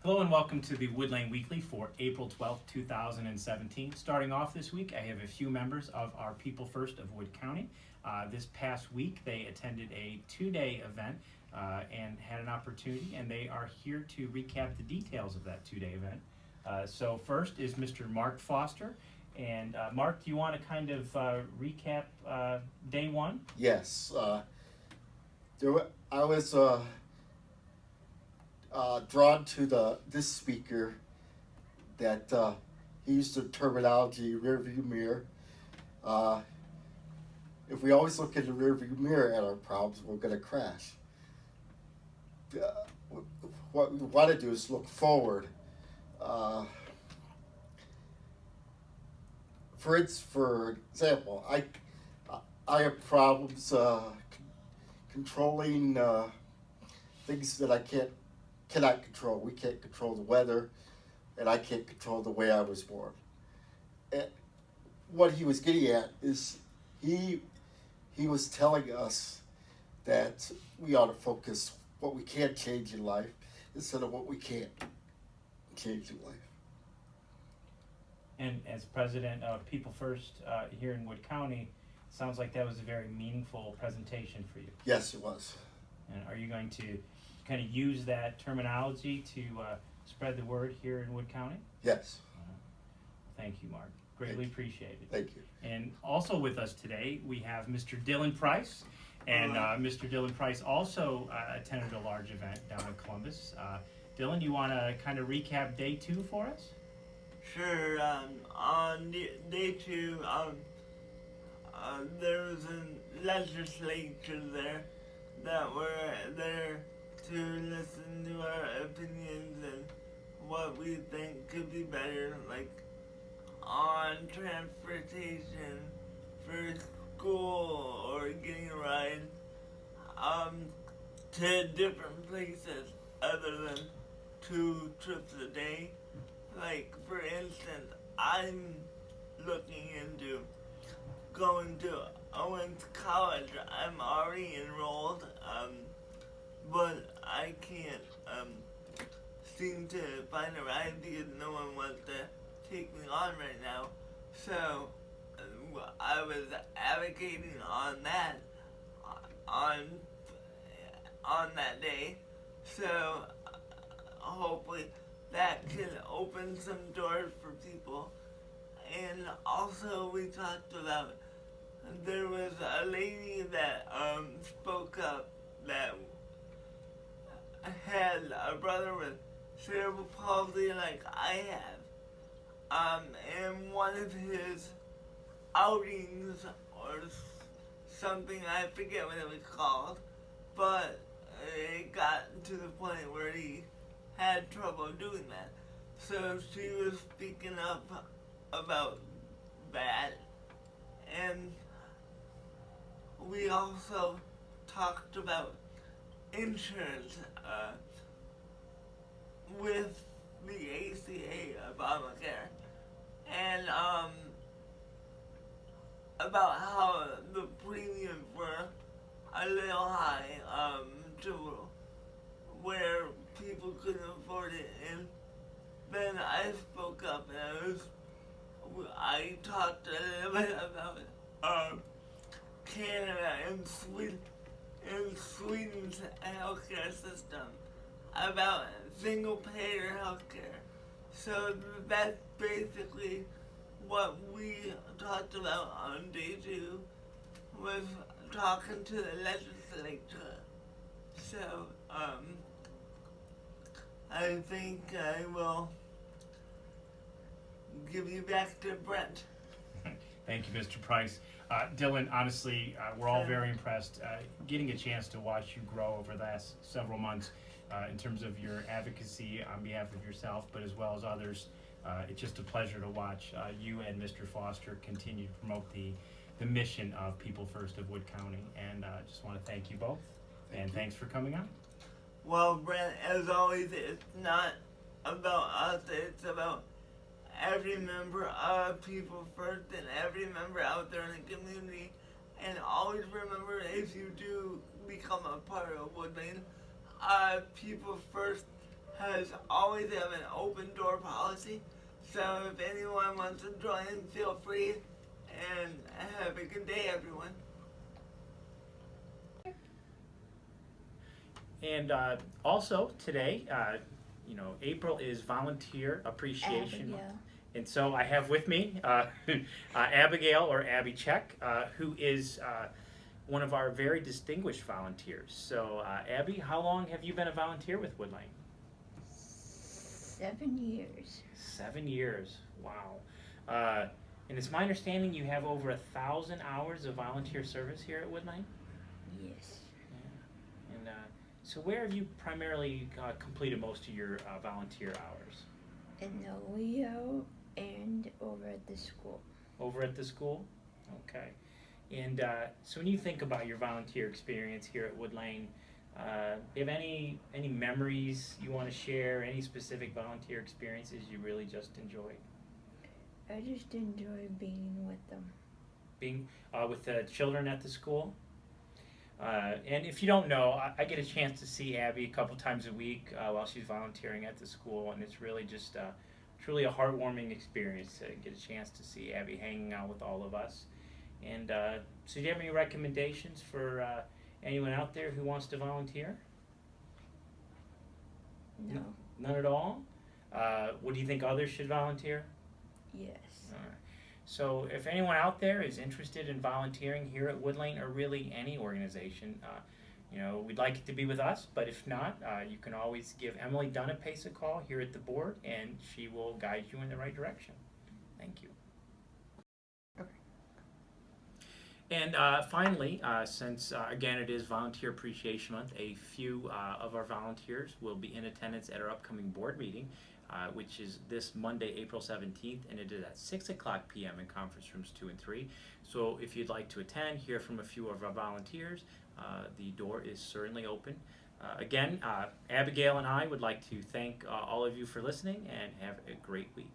Hello and welcome to the Wood Lane Weekly for April 12th, 2017. Starting off this week, I have a few members of our People First of Wood County. This past week, they attended a two-day event and had an opportunity, and they are here to recap the details of that two-day event. So first is Mr. Mark Foster. And Mark, do you want to kind of recap day one? Yes. I was drawn to this speaker that he used the terminology rearview mirror. If we always look in the rearview mirror at our problems, we're going to crash. What we want to do is look forward. For example, I have problems controlling things that I cannot control. We can't control the weather, and I can't control the way I was born. And what he was getting at is he was telling us that we ought to focus what we can change in life instead of what we can't change in life. And as president of People First here in Wood County, sounds like that was a very meaningful presentation for you. Yes, it was. And are you going to kind of use that terminology to spread the word here in Wood County? Yes. Thank you, Mark. Greatly appreciated. Thank you. And also with us today, we have Mr. Dylan Price. And Mr. Dylan Price also attended a large event down in Columbus. Dylan, you want to kind of recap day two for us? Sure. On day two, there was a legislature there that were there to listen to our opinions and what we think could be better, like on transportation for school or getting a ride to different places other than 2 trips a day. Like, for instance, I'm looking into going to Owens College. I'm already enrolled, but I can't seem to find a ride because no one wants to take me on right now. So I was advocating on that on that day. So hopefully that can open some doors for people. And also we talked about, there was a lady that spoke up that had a brother with cerebral palsy like I have. And one of his outings or something, I forget what it was called, but it got to the point where he had trouble doing that. So she was speaking up about that. And we also talked about insurance with the ACA, Obamacare, and about how the premiums were a little high to where people couldn't afford it. And then I spoke up and I talked a little bit about Canada and Sweden's healthcare system, about single-payer healthcare. So that's basically what we talked about on day two, was talking to the legislature. So I think I will give you back to Brent. Thank you, Mr. Price. Dylan, honestly, we're all very impressed getting a chance to watch you grow over the last several months in terms of your advocacy on behalf of yourself, but as well as others. It's just a pleasure to watch you and Mr. Foster continue to promote the mission of People First of Wood County. And I just want to thank you both, and thanks for coming on. Well, Brent, as always, it's not about us, it's about every member of People First and every member out there in the community. And always remember, if you do become a part of Wood Lane, People First has always have an open door policy. So if anyone wants to join, feel free. And have a good day, everyone. And also today, April is Volunteer Appreciation Month. Abigail. And so I have with me Abigail, or Abby Check, who is one of our very distinguished volunteers. So Abby, how long have you been a volunteer with Wood Lane? 7 years. 7 years, wow. And it's my understanding you have over 1,000 hours of volunteer service here at Wood Lane? Yes. Yeah. And so where have you primarily completed most of your volunteer hours? In the Leo and over at the school. Over at the school? Okay. And so when you think about your volunteer experience here at Wood Lane, do you have any memories you want to share, any specific volunteer experiences you really just enjoyed? I just enjoy being with them. Being with the children at the school? And if you don't know, I get a chance to see Abby a couple times a week while she's volunteering at the school, and it's really just truly a heartwarming experience to get a chance to see Abby hanging out with all of us. And so do you have any recommendations for anyone out there who wants to volunteer? No. None at all? What do you think others should volunteer? Yes. All right. So if anyone out there is interested in volunteering here at Wood Lane, or really any organization, we'd like it to be with us, but if not, you can always give Emily Dunapace a call here at the board, and she will guide you in the right direction. Thank you. And finally, since again it is Volunteer Appreciation Month, a few of our volunteers will be in attendance at our upcoming board meeting, which is this Monday, April 17th, and it is at 6 o'clock p.m. in conference rooms 2 and 3. So if you'd like to attend, hear from a few of our volunteers, the door is certainly open. Again, Abigail and I would like to thank all of you for listening, and have a great week.